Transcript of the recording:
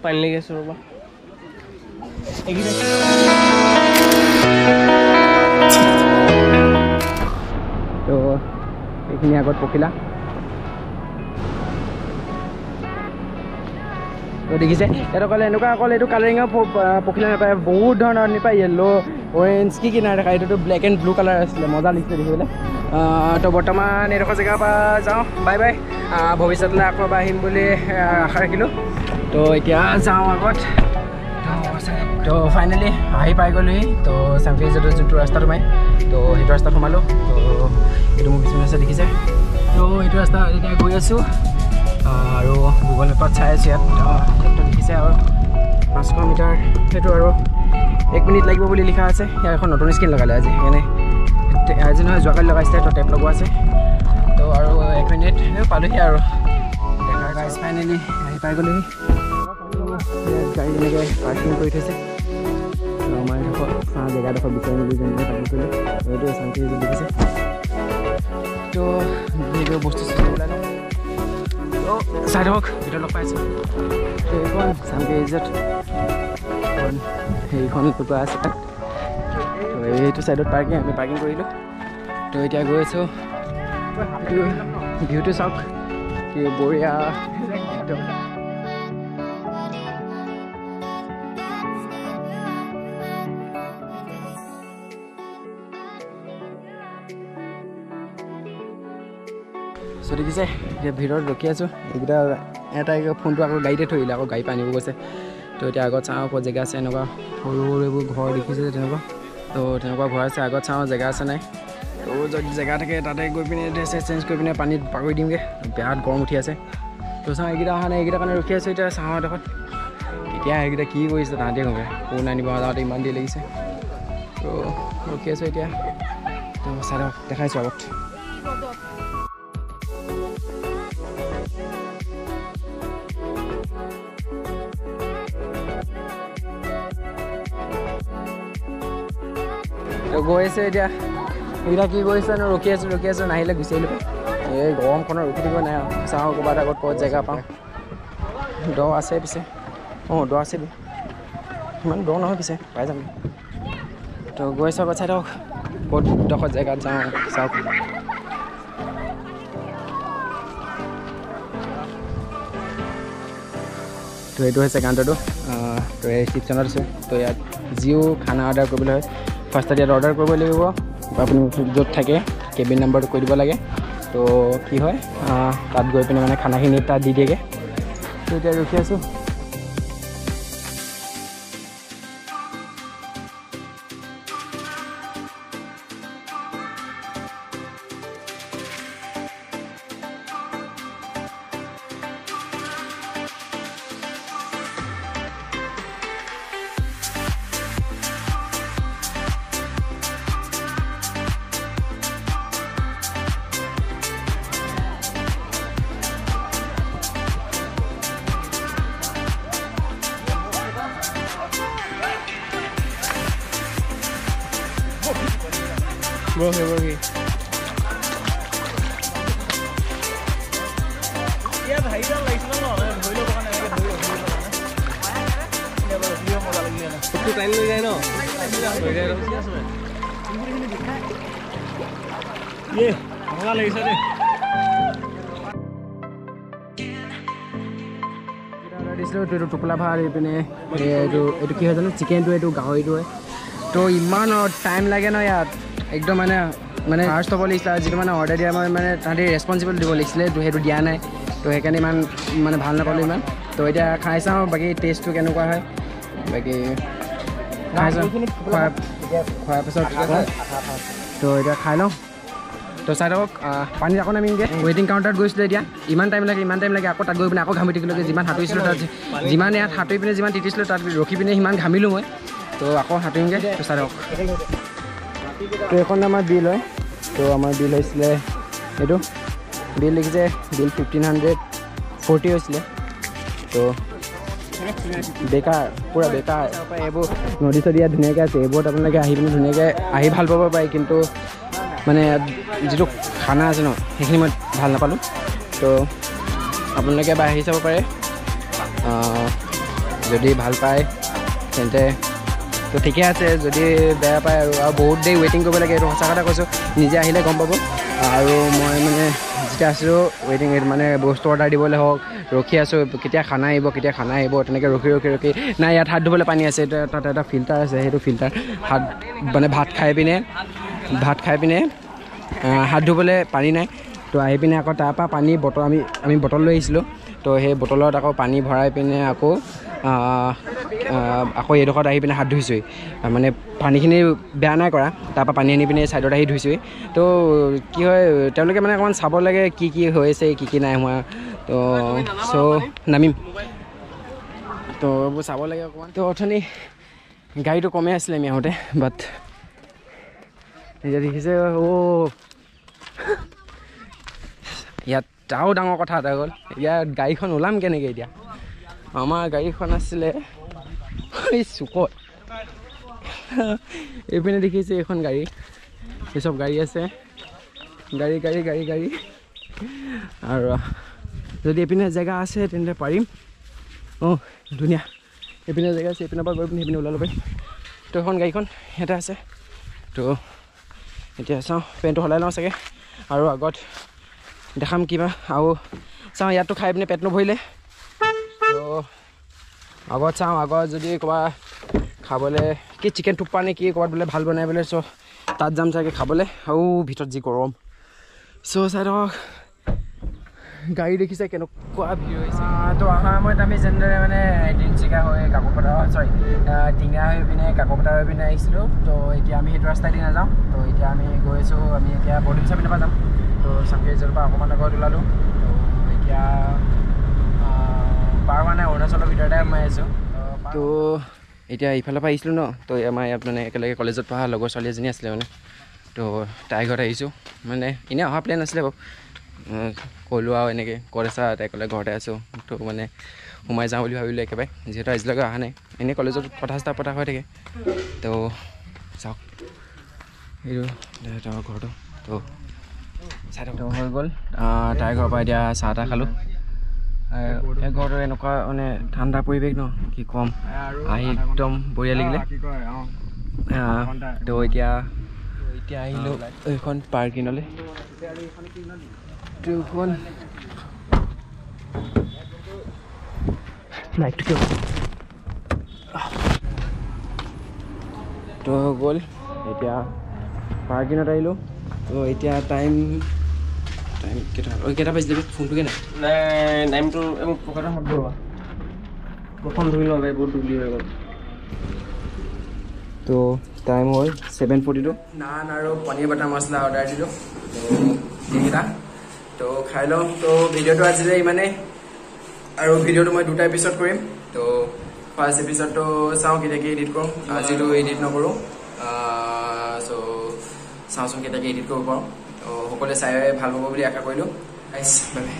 পানী লাগি আছোঁ ৰ'বা তো এইখিনি আগত পখিলা তো দেখিছে ইয়াত অকল এনেকুৱা অকল এইটো কালাৰিঙৰ পখিলা নাপায় বহুত ধৰণৰ নাপায় য়েল্লো অৰেঞ্জ কি নাই দেখা এইটোতো ব্লেক এণ্ড ব্লু কালাৰ আছিলে মজা লাগিছিলে দেখিবলৈ তো বৰ্তমান এইডোখৰ জেগাৰ পৰা যাওঁ বাই বাই ভৱিষ্যতলৈ আকৌ এবাৰ আহিম বুলি আশা ৰাখিলোঁ তো এতিয়া যাওঁ আগত তো ফাইনেলি আহি পাই গ'লোহি তো চাংফেজৰ যোনটো ৰাস্তাটো মাৰি তো সেইটো ৰাস্তাত সোমালোঁ তো এইটো মোৰ পিছনে আছে দেখিছে তো এইটো ৰাস্তা এতিয়া গৈ আছোঁ আৰু গুগল মেপত চাই আছোঁ ইয়াত দেখিছে আৰু 500 মিটাৰ সেইটো আৰু 1 মিনিট লাগিব বুলি লিখা আছে ইয়াৰ এখন নতুন স্ক্ৰীণ লগালে আজি সেইকাৰণে আজি নহয় যোৱাকালি লগাইছিলে তো টেপ লগোৱা আছে তো আৰু 1 মিনিট পালোহি আৰু দেখা গাইজ ফাইনেলি আহি পাই গ'লোহি গাড়ী এনেকৈ পাৰ্কিং কৰি থৈছে আমাৰ এডোখৰ জেগাডোখৰ বিচাৰি মেলি যেনেকৈ পাৰ্কিং কৰিলোঁ এইটো চাংফেজ দেখিছে তো সেইটো বস্তু ওলাই লওঁ চাই থাকক ভিতৰত লগ পাইছোঁ তো এইখন চাংফেজত সেইখন টুকুৰা আছে তাত তো এইটো ছাইডত আমি পাৰ্কিং কৰিলোঁ তো এতিয়া গৈ আছোঁ ভিউটো চাওক কি বঢ়িয়া একদম চ' দেখিছে এতিয়া ভিতৰত ৰখি আছোঁ এইকেইটা এটা ফোনটো আকৌ গাড়ীতে থৈ দিলে আকৌ গাড়ী পৰা আনিব গৈছে তো এতিয়া আগত চাওঁ ক'ত জেগা আছে এনেকুৱা সৰু সৰু এইবোৰ ঘৰ দেখিছে তেনেকুৱা তো তেনেকুৱা ঘৰ আছে আগত চাওঁ জেগা আছে নাই তো যদি জেগা থাকে তাতে গৈ পিনে ড্ৰেছ চেঞ্জ কৰি পিনে পানীত পাগৰি দিমগৈ বিৰাট গৰম উঠি আছে তো চাওঁ এইকেইটা অহা নাই এইকেইটা কাৰণে ৰখি আছোঁ এতিয়া চাওঁ এডোখৰত এতিয়া সেইকেইটা কি কৰিছে তাহাঁতে গমে ফোন আনিব যাওঁতে ইমান দেৰি লাগিছে তো ৰখি আছোঁ এতিয়া তো চাই দেখাইছোঁ আগত গৈ আছে এতিয়া এইকেইটা কি কৰিছে নো ৰখি আছোঁ নাহিলে গুচি আহিলোঁ এই গৰমখনত ৰখি থাকিব নাই চাওঁ ক'ৰবাত আগত ক'ত জেগা পাওঁ দ আছে পিছে দ আছে ইমান দ নহয় পিছে পাই যাম তো গৈ আছোঁ আগত চাই থাকক ক'ত ডোখৰ জেগাত যাওঁ চাওক তো এইটো হৈছে কাউণ্টাৰটো তো এই ৰিচিপশ্যনত আছোঁ তো ইয়াত যিও খানা অৰ্ডাৰ কৰিবলৈ হয় ফাৰ্ষ্টত ইয়াত অৰ্ডাৰ কৰিব লাগিব আপুনি য'ত থাকে কেবিন নাম্বাৰটো কৈ দিব লাগে তো কি হয় তাত গৈ পিনে মানে খানাখিনি তাত দি দিয়েগৈ তো এতিয়া ৰখি আছোঁ বৰহি ইয়াত হাইডাল লাগিছিল ন ধৰি ল'ব কাৰণে একটু টাইম লৈ যায় ন মজা লাগিছে দেই দিছিলোঁ এইটো টোপোলা ভাত এইপিনে এইটো কি হয় জানো চিকেনটো এইটো গাহৰিটো হয় তো ইমান টাইম লাগে ন ইয়াত একদম মানে ফাৰ্ষ্ট হ'ব লাগিছিলে যিটো মানে অৰ্ডাৰ দিয়া মানে তাহাঁতি ৰেচপনচিবল দিব লাগিছিলে সেইটো দিয়া নাই তো সেইকাৰণে ইমান মানে ভাল নাপালোঁ ইমান তো এতিয়া খাই চাওঁ বাকী টেষ্টটো কেনেকুৱা হয় বাকী খাই চাওঁ খোৱাৰ পিছত তো এতিয়া খাই লওঁ তো চাই থাকক পানীত আকৌ নামিমগৈ ৱেটিং কাউণ্টাৰত গৈছিলোঁ এতিয়া ইমান টাইম লাগে আকৌ তাত গৈ পিনে আকৌ ঘামি থাকিলোঁগৈ যিমান সাঁতুৰিছিলোঁ তাত যিমান ইয়াত সাঁতুৰি পিনে যিমান তিতিছিলোঁ তাত ৰখি পিনে সিমান ঘামিলোঁ মই তো আকৌ সাঁতুৰিমগৈ তো চাই থাকক তো এখন আমাৰ বিল হয় তো আমাৰ বিল হৈছিলে এইটো বিল লিখিছে বিল 1540 হৈছিলে তো বেকাৰ পুৰা বেকাৰ এইবোৰ নদী চদী ইয়াত ধুনীয়াকৈ আছে এইবোৰত আপোনালোকে আহি পিনে ধুনীয়াকৈ আহি ভাল পাব পাৰে কিন্তু মানে যিটো খানা আছে ন সেইখিনি মই ভাল নাপালোঁ তো আপোনালোকে এবাৰ আহি চাব পাৰে যদি ভাল পায় তেন্তে তো ঠিকে আছে, যদি বেয়া পায় আৰু বহুত দেৰি ৱেইটিং কৰিব লাগে, এইটো সঁচা কথা কৈছোঁ। নিজে আহিলে গম পাব। আৰু মই মানে যেতিয়া আছিলোঁ ৱেইটিং মানে বস্তু অৰ্ডাৰ দিবলৈ হওক ৰখি আছোঁ, কেতিয়া খানা আহিব তেনেকৈ ৰখি নাই। ইয়াত হাত ধুবলৈ পানী আছে, তাত এটা ফিল্টাৰ আছে, সেইটো ফিল্টাৰ হাত মানে ভাত খাই পিনে হাত ধুবলৈ পানী নাই। তো আহি পিনে আকৌ তাৰপৰা পানী বটল আমি বটল লৈ আহিছিলোঁ। তো সেই বটলত আকৌ পানী ভৰাই পিনে আকৌ এইডোখৰত আহি পিনে হাত ধুইছোঁহি। মানে পানীখিনি বেয়া নাই কৰা, তাৰপৰা পানী আনি পিনে ছাইডত আহি ধুইছোঁহি। তো কি হয়, তেওঁলোকে মানে অকণমান চাব লাগে কি হৈছে কি নাই হোৱা। তো নামিম, তো এইবোৰ চাব লাগে অকণমান। তো অথনি গাড়ীটো কমেই আছিলে আমি আহোঁতে, বাট এতিয়া দেখিছে ইয়াত আৰু ডাঙৰ কথা এটা হ'ল, ইয়াত গাড়ীখন ওলাম কেনেকৈ এতিয়া। আমাৰ গাড়ীখন আছিলে এই চুকত, এইপিনে দেখিছে এইখন গাড়ী, এই চব গাড়ী আছে, গাড়ী আৰু যদি এইপিনে জেগা আছে তেন্তে পাৰিম। ধুনীয়া এইপিনে জেগা আছে, এইপিনৰ পৰা গৈ পিনে সেইপিনে ওলাব পাৰিম। তো এখন গাড়ীখন ইয়াতে আছে। তো এতিয়া চাওঁ, পেণ্টটো সলাই লওঁ চাগে, আৰু আগত দেখাম কিবা। আৰু চাওঁ ইয়াততো খাই পিনে পেট নভৰিলে, তো আগত চাওঁ, আগত যদি ক'ৰবাত খাবলৈ কি চিকেন থুপ্পা নে কি ক'ৰবাত বোলে ভাল বনাই বোলে, চ' তাত যাম চাগে খাবলৈ। আৰু ভিতৰত যি গৰম, চ' চাই থাকক। গাড়ী দেখিছে কেনেকুৱা ভিৰ হৈছে। তো অহা সময়ত আমি যেনেদৰে মানে তিনিচুকীয়া হৈ টিঙা হৈ পিনে কাকপথাৰ হৈ পিনে আহিছিলোঁ। তো এতিয়া আমি সেইটো ৰাস্তাইদি নাযাওঁ। তো এতিয়া আমি গৈ আছোঁ, আমি এতিয়া বৰডুমচা পিনৰ পৰা যাম। তো চাংকেজৰ পৰা অকণমান আগত ওলালোঁ। তো এতিয়া পাৰ হোৱা নাই, অৰুণাচলৰ ভিতৰতে সোমাই আছোঁ। তো এতিয়া ইফালৰ পৰা আহিছিলোঁ ন, তো আমাৰ ইয়াত মানে একেলগে কলেজত পঢ়া লগৰ ছোৱালী এজনী আছিলে মানে। তো তাইৰ ঘৰত আহিছোঁ, মানে এনেই অহা প্লেন আছিলে বাৰু। ক'লোঁ আৰু এনেকৈ ক'ত আছা, তাই ক'লে ঘৰতে আছোঁ। তো মানে সোমাই যাওঁ বুলি ভাবিলোঁ একেবাৰে, যিহেতু আজিলৈকে অহা নাই। এনেই কলেজত কথা চথা পতা হৈ থাকে। তো চাওক এইটো তেওঁৰ ঘৰটো। তো চাই থাকোঁ হৈ গ'ল। তাইৰ ঘৰৰ পৰা এতিয়া চাহ তাহ খালোঁ। এই ঘৰটো এনেকুৱা মানে ঠাণ্ডা পৰিৱেশ ন, কি ক'ম, আহি একদম বঢ়িয়া লাগিলে। তো এতিয়া আহিলোঁ এইখন পাৰ্কিঙলৈ। তো হৈ গ'ল, এতিয়া পাৰ্কিঙত আহিলোঁ। তো এতিয়া টাইম কেইটা বাজিলে ফোনটোকে নাই টাইমটো পকেটত হাত ভৰোৱা, প্ৰথম ধুই লওঁ বহুত ধুলি হৈ গ'ল। তো টাইম হ'ল 7:42। নান আৰু পনীৰ বাটাৰ মছলা অৰ্ডাৰ দিলোঁ, এইকেইটা। তো খাই লওঁ। তো ভিডিঅ'টো আজিলৈ ইমানেই, আৰু ভিডিঅ'টো মই 2টা এপিছড কৰিম। তো ফাৰ্ষ্ট এপিছডটো চাওঁ কেতিয়াকৈ এডিট কৰোঁ, আজিতো এডিট নকৰোঁ। চ' চাওঁচোন কেতিয়াকৈ এডিট কৰিব পাৰোঁ। তো সকলোৱে চাই ভাল পাব বুলি আশা কৰিলোঁ। Bye bye.